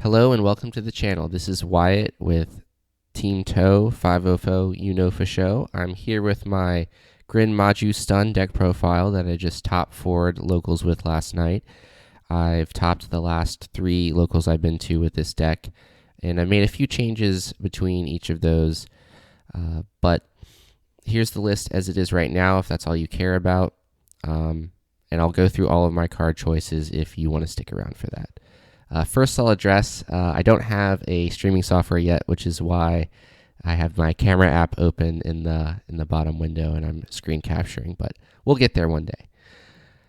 Hello and welcome to the channel. This is Wyatt with Team Toe 504 You Know For Show. I'm here with my Gren Maju Stun deck profile that I just top forward locals with last night. I've topped the last 3 locals I've been to with this deck, and I made a few changes between each of those. But here's the list as it is right now, if that's all you care about. And I'll go through all of my card choices if you want to stick around for that. First, I'll address I don't have a streaming software yet, which is why I have my camera app open in the bottom window and I'm screen capturing, but we'll get there one day.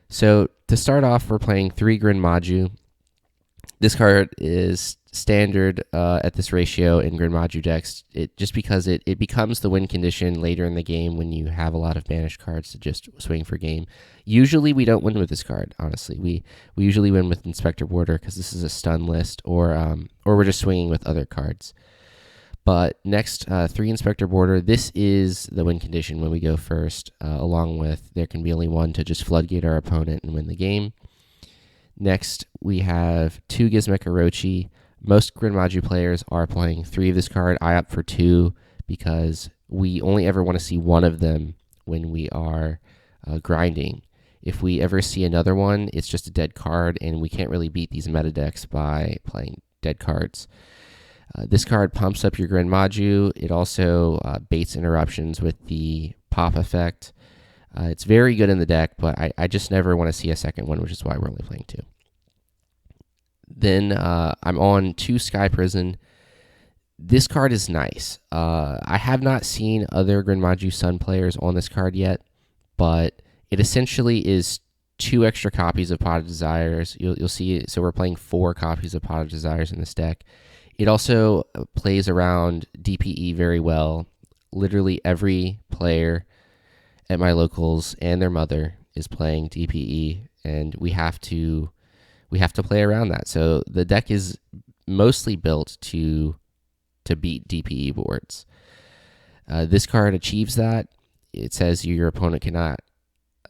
So to start off, we're playing 3 Gren Maju. This card is standard at this ratio in Gren Maju decks, just because it becomes the win condition later in the game when you have a lot of banished cards to just swing for game. Usually we don't win with this card, honestly. We usually win with Inspector Border because this is a stun list, or we're just swinging with other cards. But next, 3 Inspector Border. This is the win condition when we go first, along with there can be only one to just floodgate our opponent and win the game. Next, we have 2 Gizmek Orochi. Most Gren Maju players are playing 3 of this card. I opt for 2 because we only ever want to see one of them when we are grinding. If we ever see another one, it's just a dead card, and we can't really beat these meta decks by playing dead cards. This card pumps up your Gren Maju. It also baits interruptions with the pop effect. It's very good in the deck, but I just never want to see a second one, which is why we're only playing 2. Then I'm on 2 Sky Prison. This card is nice. I have not seen other Gren Maju Sun players on this card yet, but it essentially is 2 extra copies of Pot of Desires. You'll see, so we're playing 4 copies of Pot of Desires in this deck. It also plays around DPE very well. Literally every player at my locals and their mother is playing DPE, and we have to play around that. So the deck is mostly built to beat DPE boards. This card achieves that. It says your opponent cannot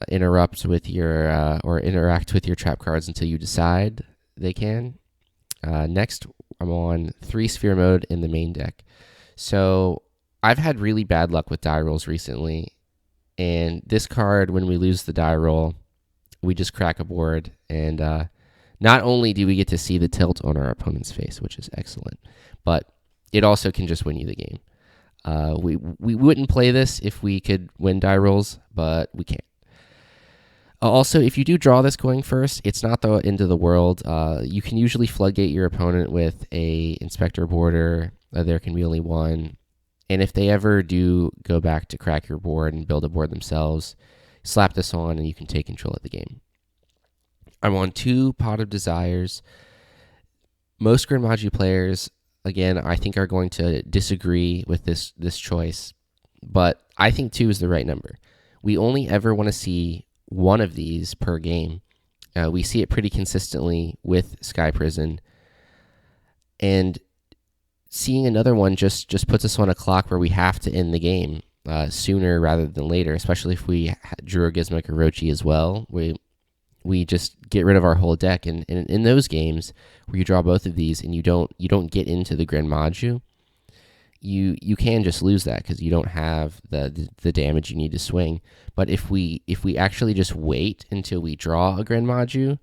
interrupt with your or interact with your trap cards until you decide they can. Next, I'm on 3 Sphere mode in the main deck. So I've had really bad luck with die rolls recently, and this card, when we lose the die roll, we just crack a board, and not only do we get to see the tilt on our opponent's face, which is excellent, but it also can just win you the game. We wouldn't play this if we could win die rolls, but we can't. Also, if you do draw this going first, it's not the end of the world. You can usually floodgate your opponent with a Inspector Border. There can be only one. And if they ever do go back to crack your board and build a board themselves, slap this on and you can take control of the game. I'm on 2 Pot of Desires. Most Gren Maju players, again, I think are going to disagree with this choice, but I think 2 is the right number. We only ever want to see one of these per game. We see it pretty consistently with Sky Prison, and seeing another one just puts us on a clock where we have to end the game sooner rather than later, especially if we drew a Gizmek Orochi as well. We just get rid of our whole deck, and in those games where you draw both of these and you don't get into the Gren Maju, you can just lose that because you don't have the damage you need to swing. But if we actually just wait until we draw a Gren Maju,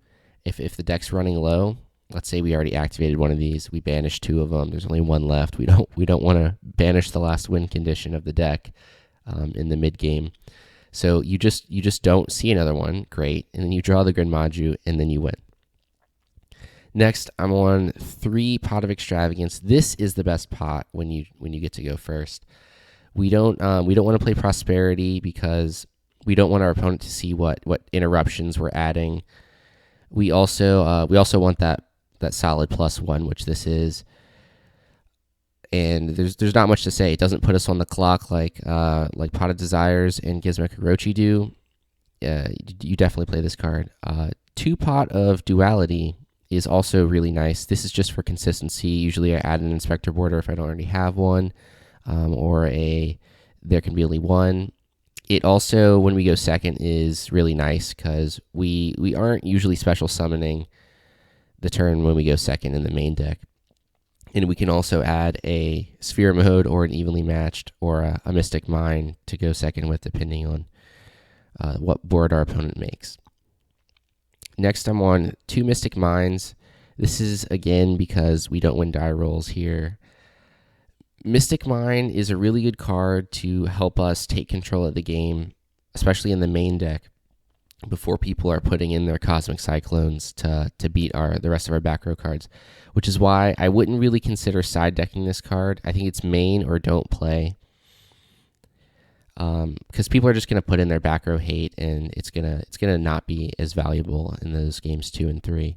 if the deck's running low, let's say we already activated one of these, we banished 2 of them, there's only 1 left. We don't want to banish the last win condition of the deck in the mid game. So you just don't see another one, great, and then you draw the Gren Maju and then you win. Next, I'm on 3 Pot of Extravagance. This is the best pot when you get to go first. We don't want to play Prosperity because we don't want our opponent to see what interruptions we're adding. We also want that solid +1, which this is. And there's not much to say. It doesn't put us on the clock like Pot of Desires and Gizmek Orochi do. You definitely play this card. 2 Pot of Duality is also really nice. This is just for consistency. Usually I add an Inspector Border if I don't already have one, or there can be only one. It also, when we go second, is really nice because we aren't usually special summoning the turn when we go second in the main deck. And we can also add a sphere mode or an evenly matched or a mystic mine to go second with, depending on what board our opponent makes. Next, I'm on 2 mystic mines. This is, again, because we don't win die rolls here. Mystic Mine is a really good card to help us take control of the game, especially in the main deck, before people are putting in their Cosmic Cyclones to beat the rest of our back row cards, which is why I wouldn't really consider side decking this card. I think it's main or don't play, because people are just going to put in their back row hate, and it's gonna not be as valuable in those games 2 and 3.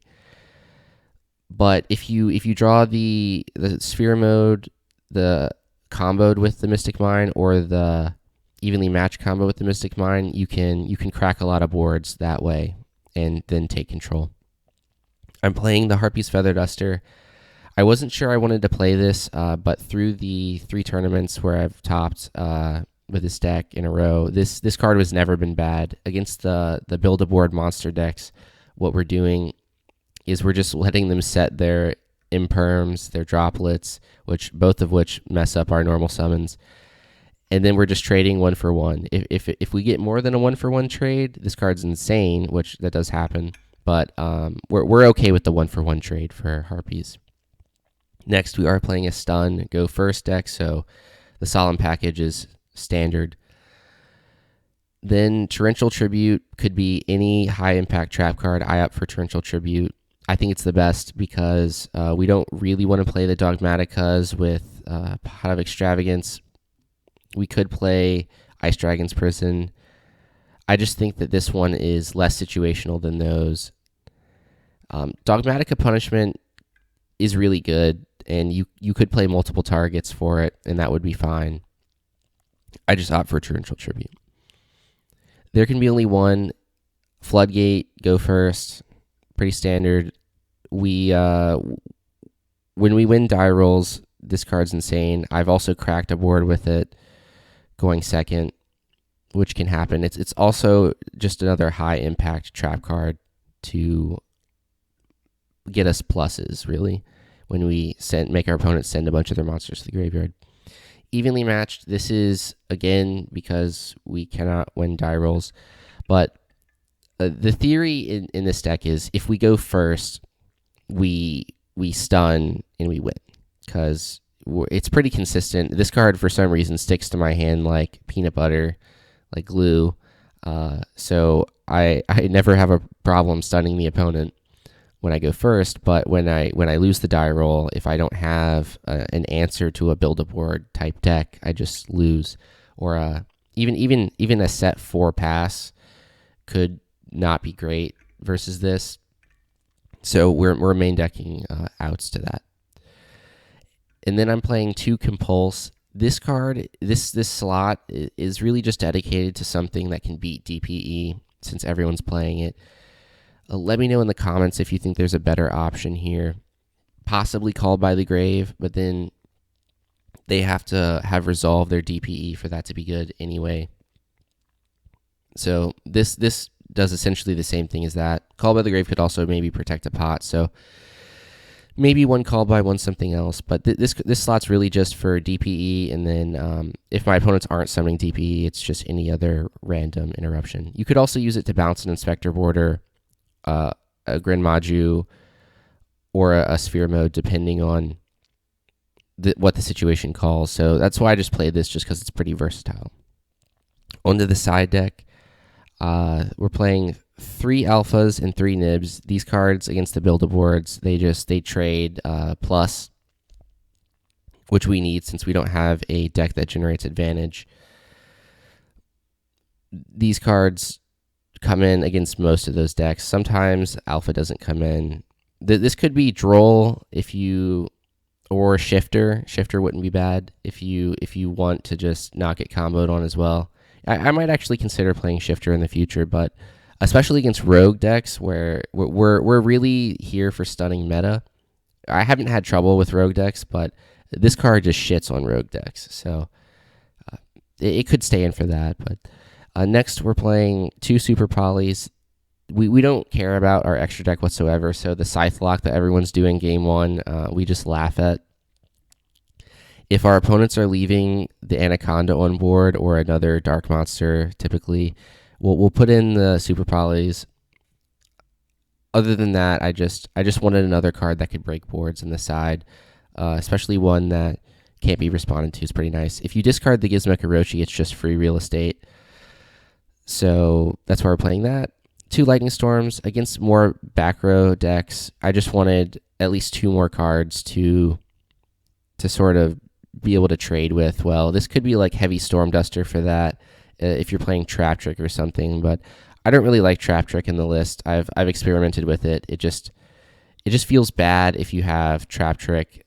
But if you draw the sphere mode, the comboed with the Mystic Mine, or the evenly matched combo with the Mystic Mine, you can crack a lot of boards that way and then take control. I'm playing the Harpy's Feather Duster. I wasn't sure I wanted to play this, but through the 3 tournaments where I've topped with this deck in a row, this card has never been bad. Against the build-a-board monster decks, what we're doing is we're just letting them set their imperms, their droplets, both of which mess up our normal summons, and then we're just trading 1 for 1. If we get more than a 1 for 1 trade, this card's insane, which that does happen, but we're okay with the 1 for 1 trade for Harpies. Next, we are playing a stun go first deck, so the Solemn package is standard. Then Torrential Tribute could be any high impact trap card. I opt for Torrential Tribute. I think it's the best because we don't really want to play the Dogmaticas with Pot of Extravagance. We could play Ice Dragon's Prison. I just think that this one is less situational than those. Dogmatica Punishment is really good, and you could play multiple targets for it, and that would be fine. I just opt for Torrential Tribute. There can be only one. Floodgate, go first. Pretty standard. When we win die rolls, this card's insane. I've also cracked a board with it going second, which can happen. It's also just another high impact trap card to get us pluses, really, when we make our opponents send a bunch of their monsters to the graveyard. Evenly matched, this is, again, because we cannot win die rolls, but the theory in this deck is if we go first, we stun and we win, because it's pretty consistent. This card, for some reason, sticks to my hand like peanut butter, like glue. So I never have a problem stunning the opponent when I go first. But when I lose the die roll, if I don't have an answer to a build-a-board type deck, I just lose. Or even a set 4 pass could not be great versus this. So we're main decking outs to that. And then I'm playing 2 Compulse. This card, this slot is really just dedicated to something that can beat DPE, since everyone's playing it. Let me know in the comments if you think there's a better option here. Possibly Called by the Grave, but then they have to have resolved their DPE for that to be good anyway. So this does essentially the same thing as that. Called by the Grave could also maybe protect a pot, so maybe one Called by, one something else. But this slot's really just for DPE, and then if my opponents aren't summoning DPE, it's just any other random interruption. You could also use it to bounce an Inspector Border, a Gren Maju, or a Sphere Mode, depending on what the situation calls. So that's why I just played this, just because it's pretty versatile. Onto the side deck. We're playing 3 alphas and 3 nibs. These cards against the build-a-boards, they trade plus, which we need since we don't have a deck that generates advantage. These cards come in against most of those decks. Sometimes alpha doesn't come in. This could be Droll or Shifter. Shifter wouldn't be bad if you want to just not get comboed on as well. I might actually consider playing Shifter in the future, but especially against rogue decks where we're really here for stunning meta. I haven't had trouble with rogue decks, but this card just shits on rogue decks, so it could stay in for that. But next, we're playing 2 Super Polys. We don't care about our extra deck whatsoever, so the Scythe Lock that everyone's doing game 1, we just laugh at. if our opponents are leaving the Anaconda on board or another dark monster, typically, we'll put in the super polys. Other than that, I just wanted another card that could break boards in the side, especially one that can't be responded to is pretty nice. If you discard the Gizmo Orochi, it's just free real estate. So that's why we're playing that. 2 Lightning Storms against more back row decks. I just wanted at least 2 more cards to sort of be able to trade with. Well, this could be like Heavy Storm Duster for that if you're playing Trap Trick or something, but I don't really like Trap Trick in the list. I've experimented with it. It just feels bad if you have Trap Trick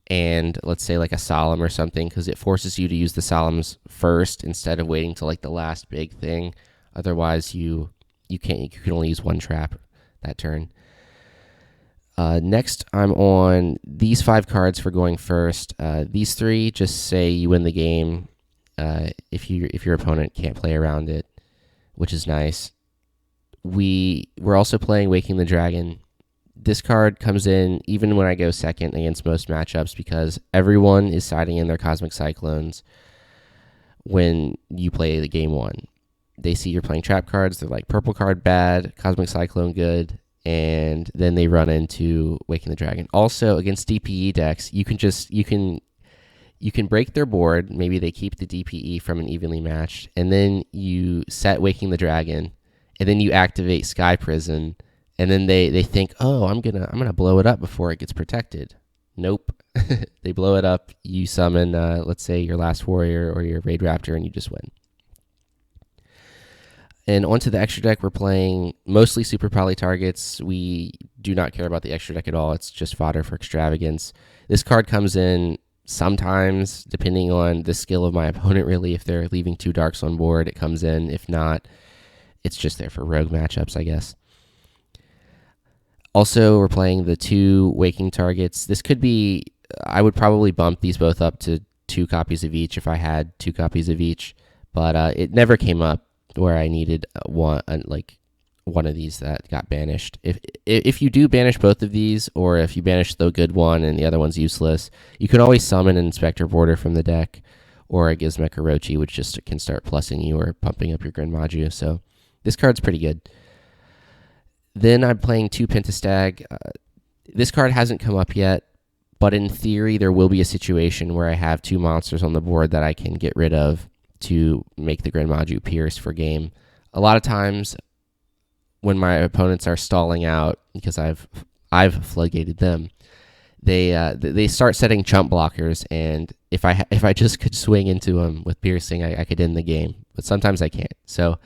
and let's say like a Solemn or something, because it forces you to use the Solemns first instead of waiting till like the last big thing. Otherwise, you can only use 1 trap that turn. Next, I'm on these 5 cards for going first. These 3 just say you win the game if your opponent can't play around it, which is nice. We're also playing Waking the Dragon. This card comes in even when I go second against most matchups because everyone is siding in their Cosmic Cyclones when you play the game 1. They see you're playing trap cards. They're like, purple card bad, Cosmic Cyclone good, and then they run into Waking the Dragon. Also, against DPE decks, you can break their board. Maybe they keep the DPE from an evenly matched, and then you set Waking the Dragon, and then you activate Sky Prison, and then they think, oh, I'm gonna blow it up before it gets protected. Nope. They blow it up. You summon, let's say, your Last Warrior or your Raid Raptor, and you just win. And onto the extra deck, we're playing mostly Super Poly targets. We do not care about the extra deck at all. It's just fodder for extravagance. This card comes in sometimes, depending on the skill of my opponent, really. If they're leaving 2 darks on board, it comes in. If not, it's just there for rogue matchups, I guess. Also, we're playing the 2 Waking targets. This could be, I would probably bump these both up to 2 copies of each if I had 2 copies of each, but it never came up where I needed one of these that got banished. If you do banish both of these, or if you banish the good one and the other one's useless, you can always summon an Inspector Boarder from the deck, or a Gizmo Orochi, which just can start plussing you or pumping up your Gren Maju. So this card's pretty good. Then I'm playing 2 Pentastag. This card hasn't come up yet, but in theory there will be a situation where I have 2 monsters on the board that I can get rid of to make the Gren Maju pierce for game. A lot of times when my opponents are stalling out because I've floodgated them, they start setting chump blockers, and if I just could swing into them with piercing, I could end the game. But sometimes I can't. So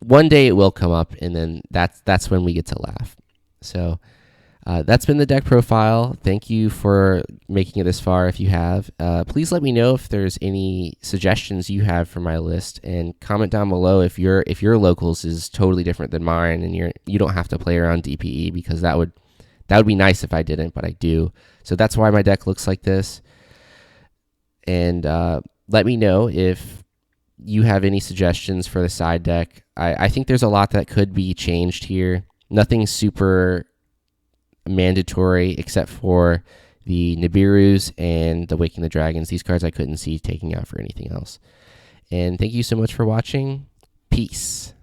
one day it will come up, and then that's when we get to laugh. So that's been the deck profile. Thank you for making it this far. If you have, please let me know if there's any suggestions you have for my list, and comment down below if your locals is totally different than mine, and you don't have to play around DPE, because that would be nice if I didn't, but I do. So that's why my deck looks like this. And let me know if you have any suggestions for the side deck. I think there's a lot that could be changed here. Nothing super mandatory except for the Nibiru's and the Waking the Dragons. These cards I couldn't see taking out for anything else. And thank you so much for watching. Peace.